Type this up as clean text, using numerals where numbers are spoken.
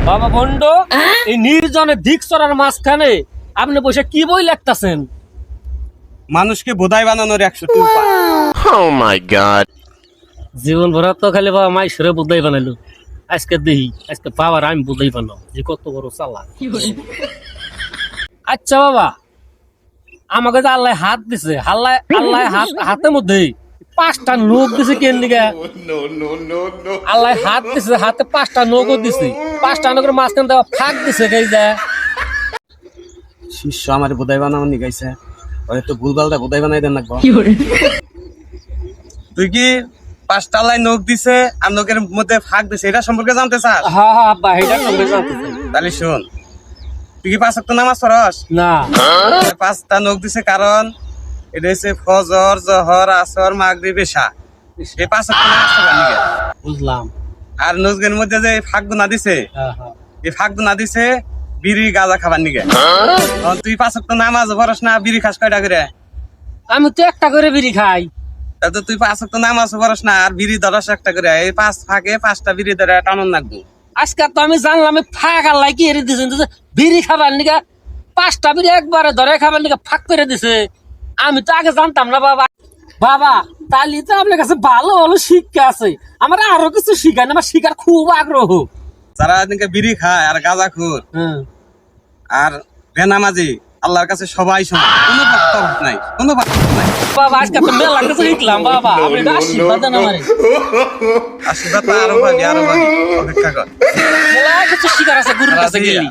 বাবা বন্ড এই নির্জনে দিক চড়ার মাঝখানে আপনি বসে কি বই লিখতাছেন? মানুষকে বোধাই বানানোর 100টি উপায়। Oh my god. জীবন ভরা তো খালি বাবা মাই সরে বুঝাই বানাইলো, আজকে দেখি আজকে বাবার আমি বুঝাই বানাও যে কত বড় চালা। আচ্ছা বাবা, আমাকে যে আল্লাহ হাত দিছে, আল্লাহ হাতের মধ্যে 5টা নখ দিছে কেন দিকে? আল্লাহ হাত দিছে, হাতে 5টা নখও দিছে, 5টা নখের মাঝখানে দেওয়া ফাঁক দিছে কে যায়? শিষ্য আমার বোধাই বানানো নিগাইছে, হয়তো ভুলভালটা বোধাই বানাই দেন লাগবো। তুই কি 5টা লাই নখ দিছে আর নখের মধ্যে ফাঁক দিছে এটা সম্পর্কে জানতে চাস? হ্যাঁ হ্যাঁ আব্বা, এটা সঙ্গে জানতেছে তাহলে শোন, তুই কি 5 ওয়াক্ত নামাজ পড়স? না। 5টা নখ দিছে কারণ এটা হচ্ছে ফজর, জোহর, আসর, মাগরিব, ইশা। এই 5 ওয়াক্ত নামাজ পড়ার নিগে। বুঝলাম। আর নখের মধ্যে যে ফাঁক গুনা দিছে, হ্যাঁ হ্যাঁ। এই ফাঁক গুনা দিছে বিড়ি গাঁজা খাবার নিগে। তুই 5 ওয়াক্ত নামাজ পড়স না, বিড়ি খাস কয়টা করে? আমি তো একটা করে বিড়ি খাই। তাহলে তো তুই 5 ওয়াক্ত নামাজ পড়স না আর বিড়ি ধরস একটা করে। এই 5 ফাঁকে 5টা বিড়ি ধরে টানন লাগবো। আজকে তো আমি জানলাম আমি ফাঁক আল্লাহ কি এড়ে দিয়েছেন, বিড়ি খাবার নিকা 5টা বিড়ি একবারে ধরে খাবার নিকা ফাঁক করে দিছে। আমি তো আগে জানতাম না বাবা। বাবা তাহলে তো আপনার কাছে ভালো ভালো শিক্ষা আছে, আমার আরো কিছু শিখান, আমার শিখার খুব আগ্রহ। যারা এদিকে বিড়ি খায় আর গাঁজা খুর হ্যাঁ আর বেনামাজি, আল্লাহর কাছে সবাই সমান, কোনো পার্থক্য নাই, কোনো পার্থক্য নাই। বাবা, আজকে তো মেলা কিছু শিখলাম বাবা, আপনি একটু আশীর্বাদ দেন আমারে। আশীর্বাদ তো আরো পাবি, অপেক্ষা কর। মেলা কিছু শিখার আছে গুরুর কাছে গেলি।